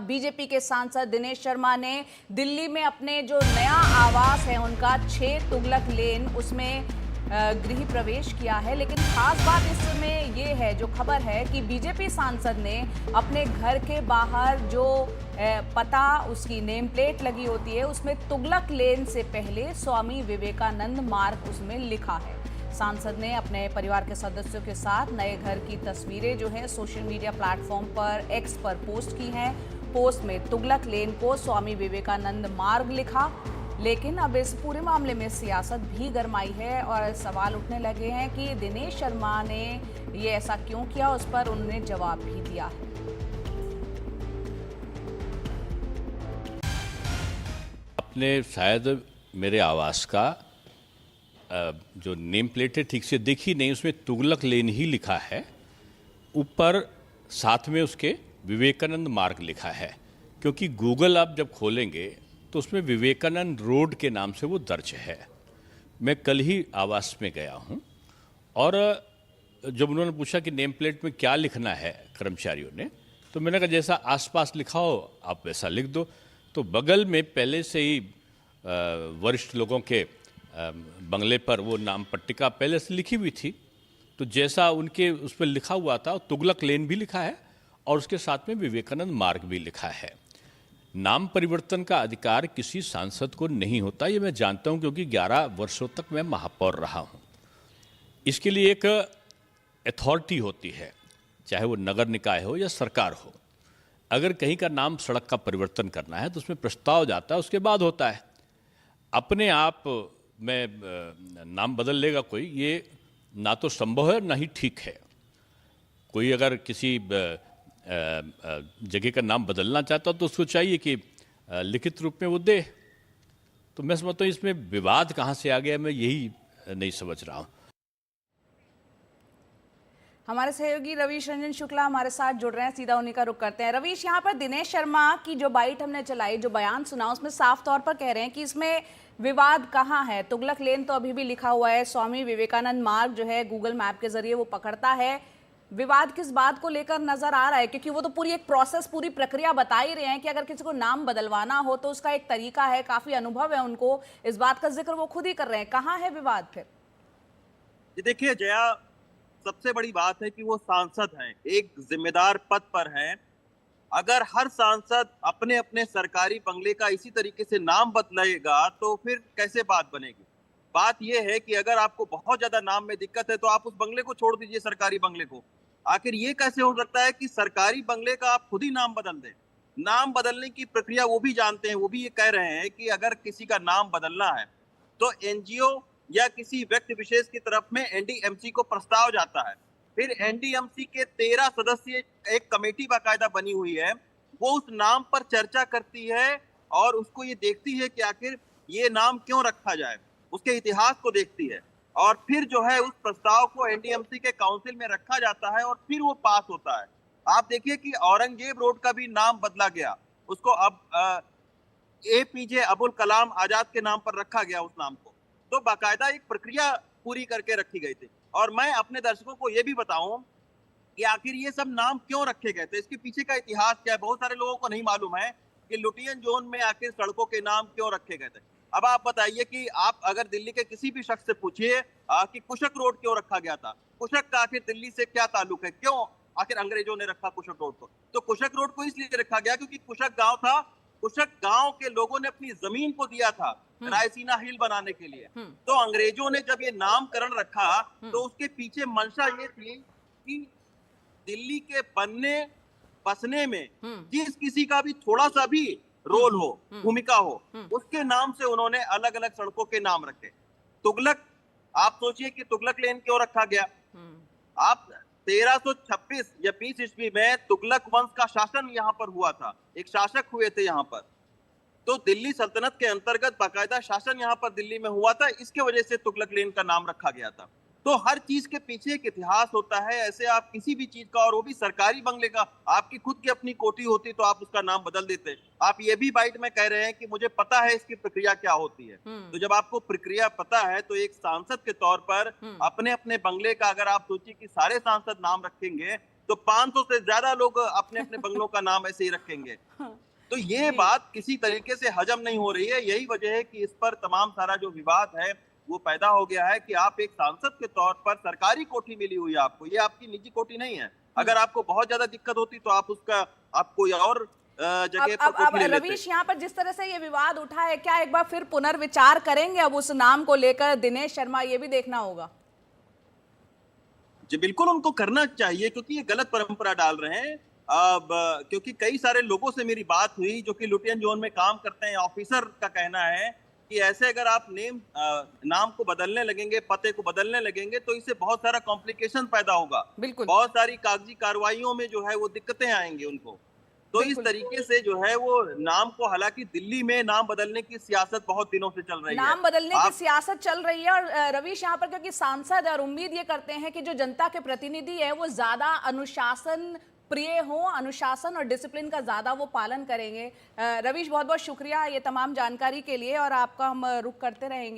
BJP के सांसद दिनेश शर्मा ने दिल्ली में अपने जो नया आवास है उनका 6 तुगलक लेन उसमें गृह प्रवेश किया है। लेकिन खास बात इसमें ये है, जो खबर है कि बीजेपी सांसद ने अपने घर के बाहर जो पता उसकी नेम प्लेट लगी होती है उसमें तुगलक लेन से पहले स्वामी विवेकानंद मार्ग उसमें लिखा है। सांसद ने अपने परिवार के सदस्यों के साथ नए घर की तस्वीरें जो हैं सोशल मीडिया प्लेटफॉर्म पर एक्स पर पोस्ट की हैं। पोस्ट में तुगलक लेन को स्वामी विवेकानंद मार्ग लिखा। लेकिन अब इस पूरे मामले में सियासत भी गरमाई है और सवाल उठने लगे हैं कि दिनेश शर्मा ने ये ऐसा क्यों किया। उस पर उन्होंने जवाब भी दिया है। आपने शायद मेरे आवास का जो नेम प्लेट है ठीक से देखी नहीं, उसमें तुगलक लेन ही लिखा है। ऊपर साथ में उसके विवेकानंद मार्ग लिखा है, क्योंकि गूगल आप जब खोलेंगे तो उसमें विवेकानंद रोड के नाम से वो दर्ज है। मैं कल ही आवास में गया हूँ और जब उन्होंने पूछा कि नेम प्लेट में क्या लिखना है कर्मचारियों ने, तो मैंने कहा जैसा आसपास लिखा हो आप वैसा लिख दो। तो बगल में पहले से ही वरिष्ठ लोगों के बंगले पर वो नाम पट्टिका पहले से लिखी हुई थी, तो जैसा उनके उस पर लिखा हुआ था तुगलक लेन भी लिखा है और उसके साथ में विवेकानंद मार्ग भी लिखा है। नाम परिवर्तन का अधिकार किसी सांसद को नहीं होता, ये मैं जानता हूं, क्योंकि 11 वर्षों तक मैं महापौर रहा हूं। इसके लिए एक अथॉरिटी होती है, चाहे वो नगर निकाय हो या सरकार हो। अगर कहीं का नाम सड़क का परिवर्तन करना है तो उसमें प्रस्ताव जाता है, उसके बाद होता है। अपने आप में नाम बदल लेगा कोई, ये ना तो संभव है ना ही ठीक है। कोई अगर किसी जगह का नाम बदलना चाहता तो उसको चाहिए कि लिखित रूप में वो दे। तो मैं समझता हूँ इसमें विवाद कहाँ से आ गया, मैं यही नहीं समझ रहा हूँ। हमारे सहयोगी रवीश रंजन शुक्ला हमारे साथ जुड़ रहे हैं, सीधा उन्हीं का रुख करते हैं। रवीश, यहाँ पर दिनेश शर्मा की जो बाइट हमने चलाई, जो बयान सुना, उसमें साफ तौर पर कह रहे हैं कि इसमें विवाद कहाँ है। तुगलक लेन तो अभी भी लिखा हुआ है, स्वामी विवेकानंद मार्ग जो है गूगल मैप के जरिए वो पकड़ता है। विवाद किस बात को लेकर नजर आ रहा है? क्योंकि वो तो पूरी एक प्रोसेस, पूरी प्रक्रिया बता ही रहे हैं कि अगर किसी को नाम बदलवाना हो तो उसका एक तरीका है, काफी अनुभव है उनको, इस बात का जिक्र वो खुद ही कर रहे हैं। कहाँ है विवाद फिर? देखिए जया, सबसे बड़ी बात है कि वो सांसद हैं, एक जिम्मेदार पद पर हैं। अगर हर सांसद अपने अपने सरकारी बंगले का इसी तरीके से नाम बदलेगा तो फिर कैसे बात बनेगी। बात यह है कि अगर आपको बहुत ज्यादा नाम में दिक्कत है तो आप उस बंगले को छोड़ दीजिए, सरकारी बंगले को। आखिर ये कैसे हो सकता है कि सरकारी बंगले का आप खुद ही नाम बदल दें? नाम बदलने की प्रक्रिया वो भी जानते हैं, वो भी ये कह रहे हैं कि अगर किसी का नाम बदलना है तो एनजीओ या किसी व्यक्ति विशेष की तरफ में एनडीएमसी को प्रस्ताव जाता है। फिर एनडीएमसी के 13 सदस्य एक कमेटी बाकायदा बनी हुई है, वो उस नाम पर चर्चा करती है और उसको ये देखती है कि आखिर ये नाम क्यों रखा जाए, उसके इतिहास को देखती है और फिर जो है उस प्रस्ताव को एनडीएमसी के काउंसिल में रखा जाता है और फिर वो पास होता है। आप देखिए कि औरंगजेब रोड का भी नाम बदला गया, उसको अब एपीजे अबुल कलाम आजाद के नाम पर रखा गया उस नाम को। तो बाकायदा एक प्रक्रिया पूरी करके रखी गई थी। और मैं अपने दर्शकों को यह भी बताऊं कि आखिर ये सब नाम क्यों रखे गए थे, इसके पीछे का इतिहास क्या है। बहुत सारे लोगों को नहीं मालूम है कि लुटियन जोन में आखिर सड़कों के नाम क्यों रखे गए थे। अब आप बताइए कि आप अगर दिल्ली के किसी भी शख्स से पूछिए कि कुशक रोड क्यों रखा गया था, कुशक का आखिर दिल्ली से क्या ताल्लुक है, क्यों आखिर अंग्रेजों ने रखा कुशक रोड को? तो कुशक रोड को इसलिए रखा गया क्योंकि कुशक गांव था, कुशक गांव के लोगों ने अपनी जमीन को दिया था रायसीना हिल बनाने के लिए। तो अंग्रेजों ने जब ये नामकरण रखा तो उसके पीछे मंशा ये थी कि दिल्ली के बनने बसने में जिस किसी का भी थोड़ा सा भी रोल हो, भूमिका हो, उसके नाम से उन्होंने अलग अलग सड़कों के नाम रखे। तुगलक, आप सोचिए कि तुगलक लेन क्यों रखा गया। आप 1326 या 20 ईस्वी में तुगलक वंश का शासन यहाँ पर हुआ था, एक शासक हुए थे यहाँ पर। तो दिल्ली सल्तनत के अंतर्गत बाकायदा शासन यहाँ पर दिल्ली में हुआ था, इसके वजह से तुगलक लेन का नाम रखा गया था। तो हर चीज के पीछे एक इतिहास होता है। ऐसे आप किसी भी चीज का, और वो भी सरकारी बंगले का, आपकी खुद की अपनी कोठी होती तो आप उसका नाम बदल देते। आप ये भी बाइट में कह रहे हैं कि मुझे पता है इसकी प्रक्रिया क्या होती है। तो जब आपको प्रक्रिया पता है तो एक सांसद के तौर पर अपने अपने बंगले का अगर आप सोचिए कि सारे सांसद नाम रखेंगे तो 500 से ज्यादा लोग अपने अपने बंगलों का नाम ऐसे ही रखेंगे। तो ये बात किसी तरीके से हजम नहीं हो रही है। यही वजह है कि इस पर तमाम सारा जो विवाद है वो पैदा हो गया है कि आप एक सांसद के तौर पर सरकारी कोठी मिली हुई है आपको, ये आपकी निजी कोठी नहीं है। अगर आपको बहुत ज्यादा दिक्कत होती तो आप कोई और जगह पर अब कोठी ले लेते। रवीश, यहाँ पर जिस तरह से ये विवाद उठा है, क्या एक बार फिर पुनर्विचार करेंगे अब उस नाम को लेकर? दिनेश शर्मा, ये भी देखना होगा। जी बिल्कुल उनको करना चाहिए, क्योंकि ये गलत परंपरा डाल रहे हैं। अब क्योंकि कई सारे लोगों से मेरी बात हुई जो कि लुटियन जोन में काम करते हैं, ऑफिसर का कहना है कि ऐसे अगर आप नाम को बदलने लगेंगे, पते को बदलने लगेंगे, तो इससे बहुत सारा कॉम्प्लिकेशन पैदा होगा। बिल्कुल। बहुत सारी कागजी कार्रवाइयों में जो है वो दिक्कतें आएंगी उनको। तो इस तरीके से जो है वो नाम को, हालांकि दिल्ली में नाम बदलने की सियासत बहुत दिनों से चल रही है, नाम बदलने की सियासत चल रही है। और रवीश, यहाँ पर क्योंकि सांसद और उम्मीद ये करते हैं कि जो जनता के प्रतिनिधि है वो ज्यादा अनुशासन प्रिय हो, अनुशासन और डिसिप्लिन का ज्यादा वो पालन करेंगे। रवीश, बहुत बहुत शुक्रिया ये तमाम जानकारी के लिए, और आपका हम रुख करते रहेंगे।